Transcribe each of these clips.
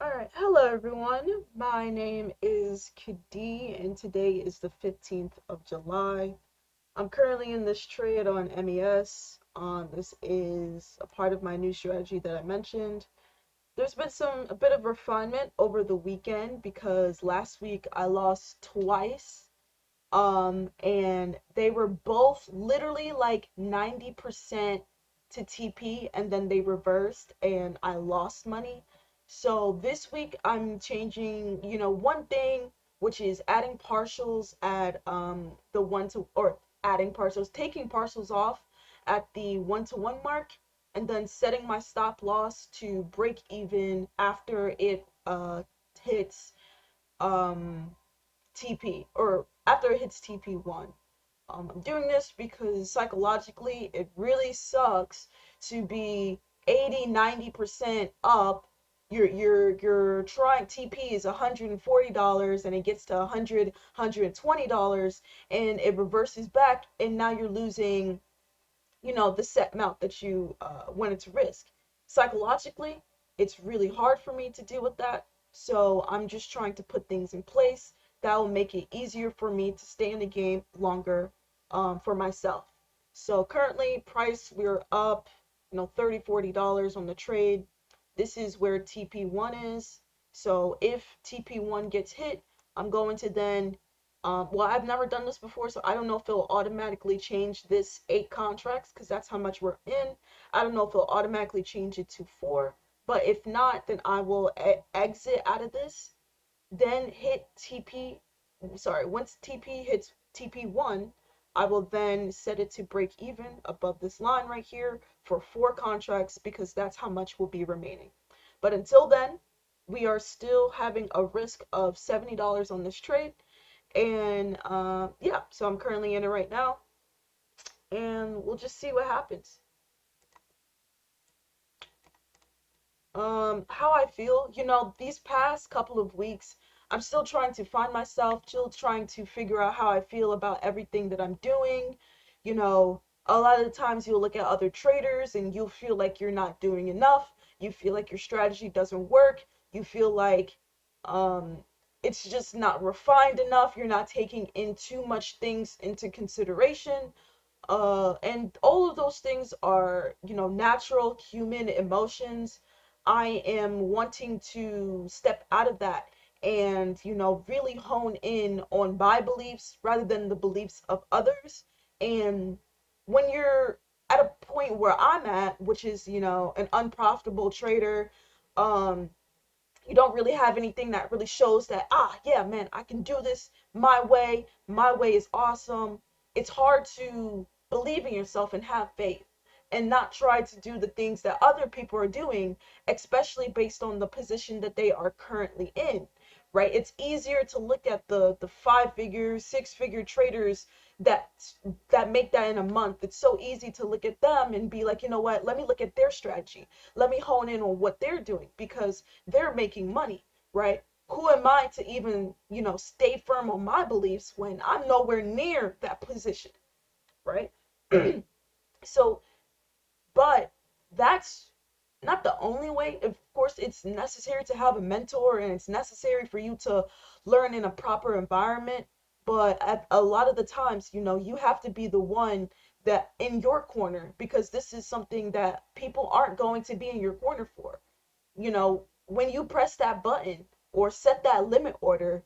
Alright, hello everyone. My name is Kadi and today is the 15th of July. I'm currently in this trade on MES. This is a part of my new strategy that I mentioned. There's been a bit of refinement over the weekend because last week I lost twice. And they were both literally like 90% to TP and then they reversed and I lost money. So this week I'm changing, one thing, which is adding partials at the one to or adding partials, taking partials off at the 1-to-1 mark and then setting my stop loss to break even after it hits um TP or after it hits TP1. I'm doing this because psychologically it really sucks to be 80-90% up. You're trying TP is $140 and it gets to $120 and it reverses back and now you're losing, the set amount that you wanted to risk. Psychologically, it's really hard for me to deal with that. So I'm just trying to put things in place that will make it easier for me to stay in the game longer for myself. So currently, price we're up, $30-$40 on the trade. This is where TP1 is. So if TP1 gets hit, I'm going to then well, I've never done this before, so I don't know if it'll automatically change this 8 contracts because that's how much we're in. I don't know if it'll automatically change it to 4, but if not, then I will exit out of this, then hit TP. Sorry, once TP hits TP1, I will then set it to break even above this line right here for 4 contracts because that's how much will be remaining. But until then, we are still having a risk of $70 on this trade. And yeah, so I'm currently in it right now, and we'll just see what happens. How I feel, these past couple of weeks, I'm still trying to find myself, still trying to figure out how I feel about everything that I'm doing. A lot of the times you'll look at other traders and you'll feel like you're not doing enough. You feel like your strategy doesn't work. You feel like um, it's just not refined enough. You're not taking in too much things into consideration. And all of those things are, natural human emotions. I am wanting to step out of that and, really hone in on my beliefs rather than the beliefs of others. And when you're at a point where I'm at, which is, an unprofitable trader, um, you don't really have anything that really shows that, yeah, man, I can do this my way. My way is awesome. It's hard to believe in yourself and have faith and not try to do the things that other people are doing, especially based on the position that they are currently in, right? It's easier to look at the 5-figure, 6-figure traders that that make that in a month. It's so easy to look at them and be like, you know what, let me look at their strategy. Let me hone in on what they're doing because they're making money, right? Who am I to even, stay firm on my beliefs when I'm nowhere near that position, right? So, but that's not the only way. Of course, it's necessary to have a mentor and it's necessary for you to learn in a proper environment. But at a lot of the times, you have to be the one that in your corner because this is something that people aren't going to be in your corner for. When you press that button or set that limit order,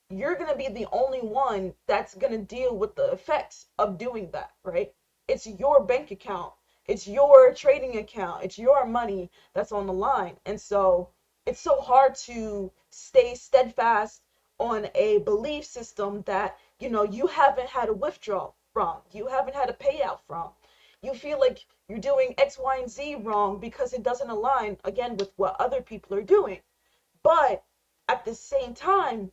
you're going to be the only one that's going to deal with the effects of doing that, right? It's your bank account, it's your trading account, it's your money that's on the line. And so it's so hard to stay steadfast on a belief system that, you haven't had a withdrawal from, you haven't had a payout from. You feel like you're doing X, Y, and Z wrong because it doesn't align, again, with what other people are doing. But at the same time,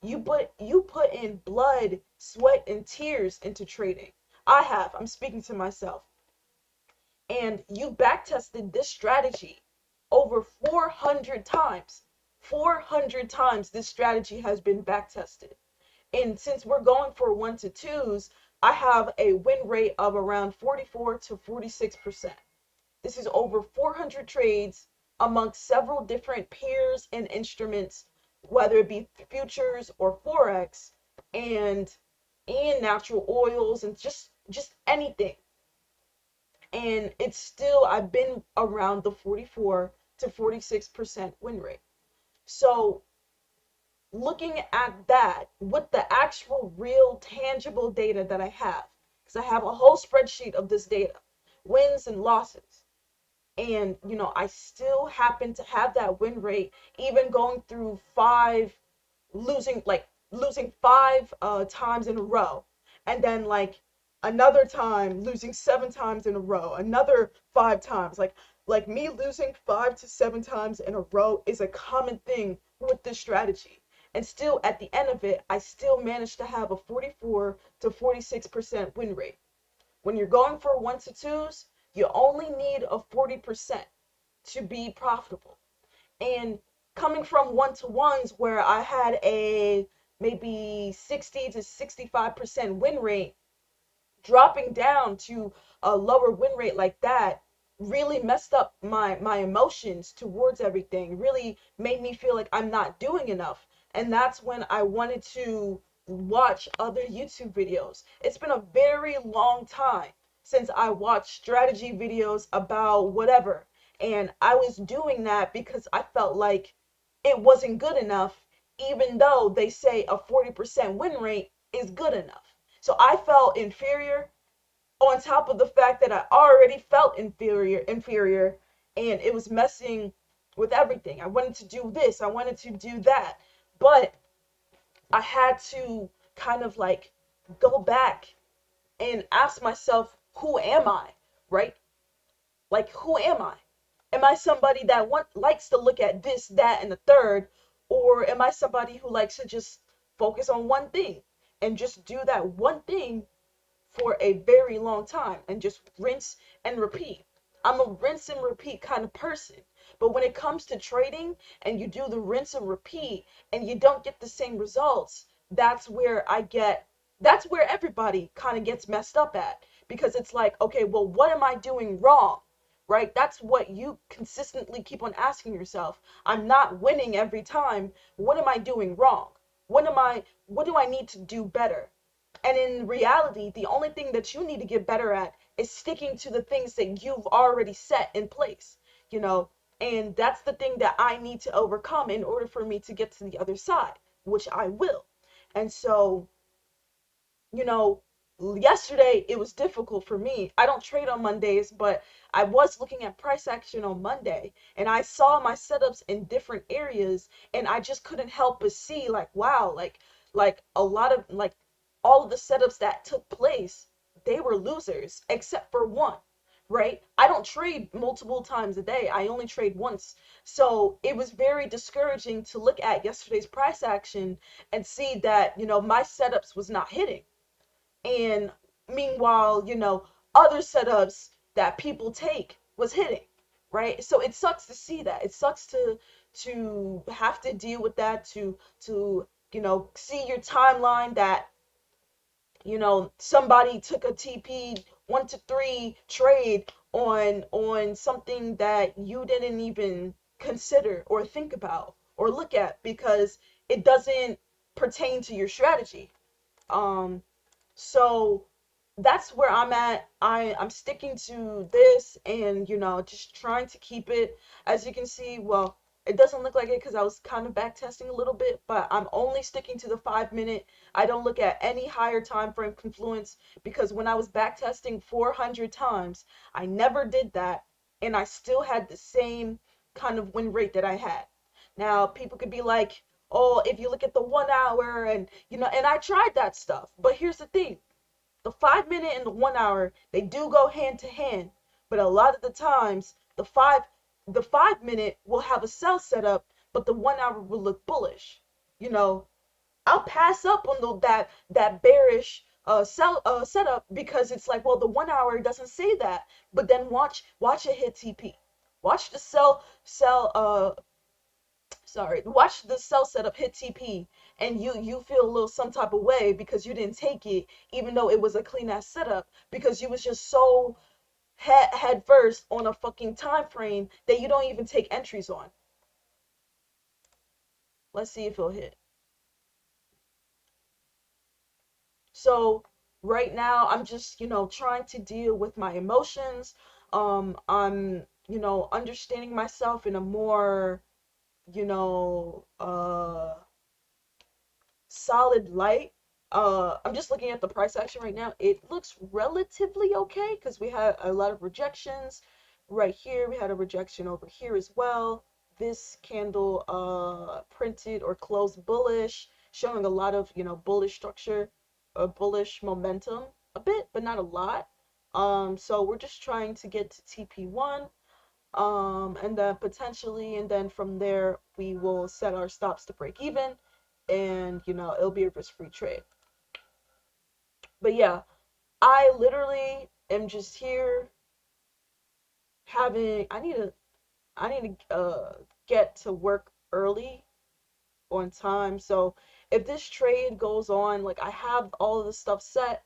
you put in blood, sweat, and tears into trading. I'm speaking to myself. And you backtested this strategy over 400 times. 400 times this strategy has been backtested. And since we're going for 1-to-2s, I have a win rate of around 44 to 46%. This is over 400 trades, amongst several different pairs and instruments, whether it be futures or forex, and natural oils, and just anything. And it's still, I've been around the 44 to 46% win rate. So looking at that with the actual real tangible data that I have, because I have a whole spreadsheet of this data, wins and losses. And, I still happen to have that win rate, even going through losing five times in a row, and then another time losing 7 times in a row, another 5 times. Like me losing 5 to 7 times in a row is a common thing with this strategy. And still, at the end of it, I still managed to have a 44 to 46% win rate. When you're going for ones to twos, you only need a 40% to be profitable. And coming from one to ones where I had a maybe 60 to 65% win rate, dropping down to a lower win rate like that really messed up my emotions towards everything, really made me feel like I'm not doing enough. And that's when I wanted to watch other YouTube videos. It's been a very long time since I watched strategy videos about whatever, and I was doing that because I felt like it wasn't good enough, even though they say a 40% win rate is good enough. So I felt inferior, on top of the fact that I already felt inferior, and it was messing with everything. I wanted to do this, I wanted to do that, but I had to kind of go back and ask myself, who am I, right? Like, who am I? Am I somebody that likes to look at this, that, and the third? Or am I somebody who likes to just focus on one thing and just do that one thing for a very long time and just rinse and repeat? I'm a rinse and repeat kind of person. But when it comes to trading and you do the rinse and repeat and you don't get the same results, that's where everybody kind of gets messed up at, because it's like, okay, well, what am I doing wrong? Right? That's what you consistently keep on asking yourself. I'm not winning every time. What am I doing wrong? What do I need to do better? And in reality, the only thing that you need to get better at is sticking to the things that you've already set in place, you know, and that's the thing that I need to overcome in order for me to get to the other side, which I will. And so, you know, yesterday it was difficult for me. I don't trade on Mondays, but I was looking at price action on Monday, and I saw my setups in different areas, and I just couldn't help but see, like, wow, like a lot of all of the setups that took place, they were losers except for one. Right? I don't trade multiple times a day. I only trade once. So it was very discouraging to look at yesterday's price action and see that, my setups was not hitting. And meanwhile, other setups that people take was hitting, right? So it sucks to see that. It sucks to have to deal with that, to see your timeline that somebody took a TP 1 to 3 trade on something that you didn't even consider or think about or look at because it doesn't pertain to your strategy. So that's where I'm at. I'm sticking to this, and just trying to keep it. As you can see, well, it doesn't look like it because I was kind of back testing a little bit, but I'm only sticking to the 5 minute. I don't look at any higher time frame confluence, because when I was back testing 400 times, I never did that, and I still had the same kind of win rate that I had. Now, people could be like, oh, if you look at the 1 hour, and and I tried that stuff, but here's the thing: the 5 minute and the 1 hour, they do go hand to hand, but a lot of the times the 5 minute will have a sell setup, but the 1 hour will look bullish. you know I'll pass up on that bearish sell setup, because it's like, well, the 1 hour doesn't say that, but then watch it hit TP. Watch the watch the sell setup hit TP, and you feel a little some type of way because you didn't take it, even though it was a clean ass setup, because you was just so head first on a fucking time frame that you don't even take entries on. Let's see if it'll hit. So right now I'm just, trying to deal with my emotions. I'm, understanding myself in a more, you know, solid light. I'm just looking at the price action right now. It looks relatively okay because we had a lot of rejections right here. We had a rejection over here as well. This candle printed or closed bullish, showing a lot of, bullish structure, bullish momentum, a bit, but not a lot. So we're just trying to get to TP1, and then potentially, and then from there we will set our stops to break even, and it'll be a risk-free trade. But yeah, I literally am just here having. I need to get to work early on time. So if this trade goes on, like I have all of the stuff set,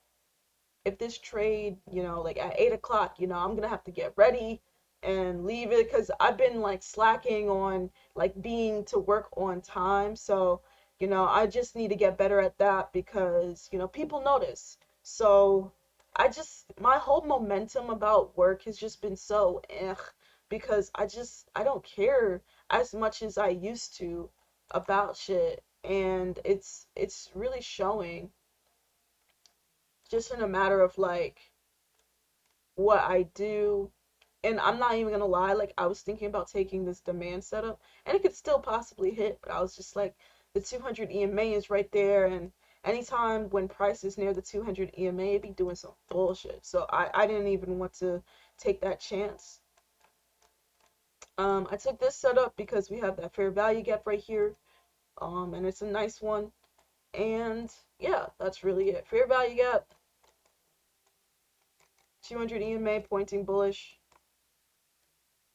if this trade, like at 8 o'clock, I'm gonna have to get ready and leave it because I've been like slacking on like being to work on time. So, I just need to get better at that because, people notice. So my whole momentum about work has just been so because I don't care as much as I used to about shit. And it's really showing just in a matter of like what I do. And I'm not even gonna lie, like I was thinking about taking this demand setup and it could still possibly hit, but I was just like the 200 EMA is right there, and anytime when price is near the 200 EMA it'd be doing some bullshit. So I didn't even want to take that chance. I took this setup because we have that fair value gap right here. And it's a nice one. And yeah, that's really it. Fair value gap, 200 EMA pointing bullish.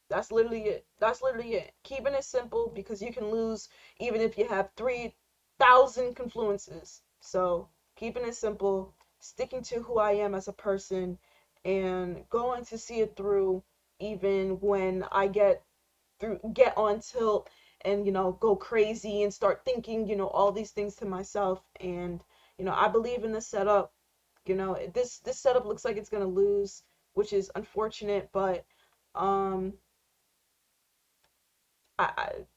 That's literally it. That's literally it. Keeping it simple because you can lose even if you have 3,000 confluences. So, keeping it simple, sticking to who I am as a person, and going to see it through even when I get on tilt and, go crazy and start thinking, all these things to myself. And, I believe in the setup. This setup looks like it's going to lose, which is unfortunate, but um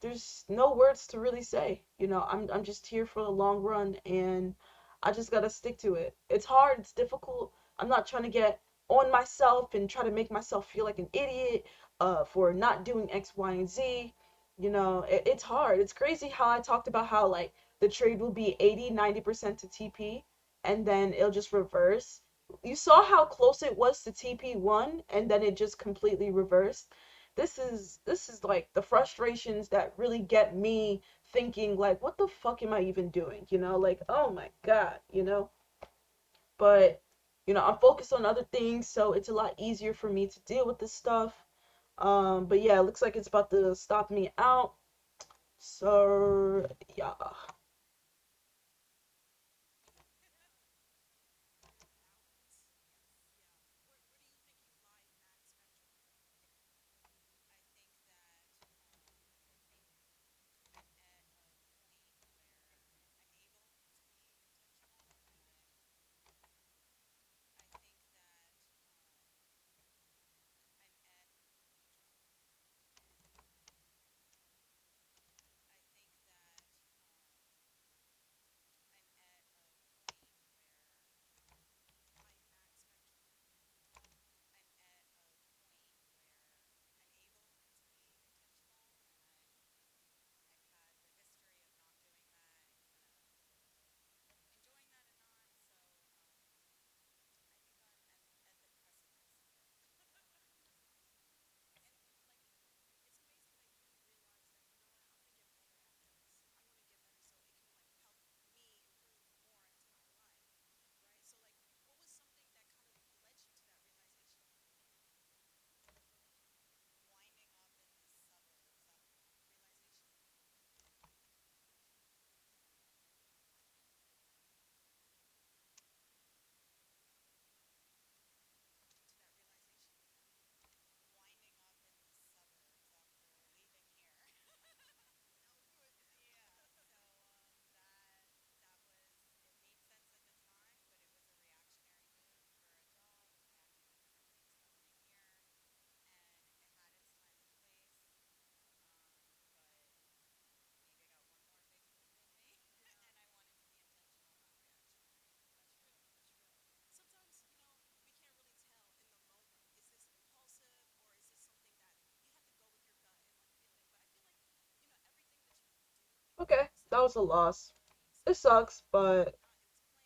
there's no words to really say. I'm just here for the long run, and I just gotta stick to it. It's hard, it's difficult. I'm not trying to get on myself and try to make myself feel like an idiot for not doing X, Y, and Z. It's hard. It's crazy how I talked about how like the trade will be 80-90% to TP and then it'll just reverse. You saw how close it was to TP1 and then it just completely reversed. This is like the frustrations that really get me thinking like what the fuck am I even doing, like oh my god, but I'm focused on other things, so it's a lot easier for me to deal with this stuff. But yeah, it looks like it's about to stop me out, so yeah. that was a loss. It sucks, but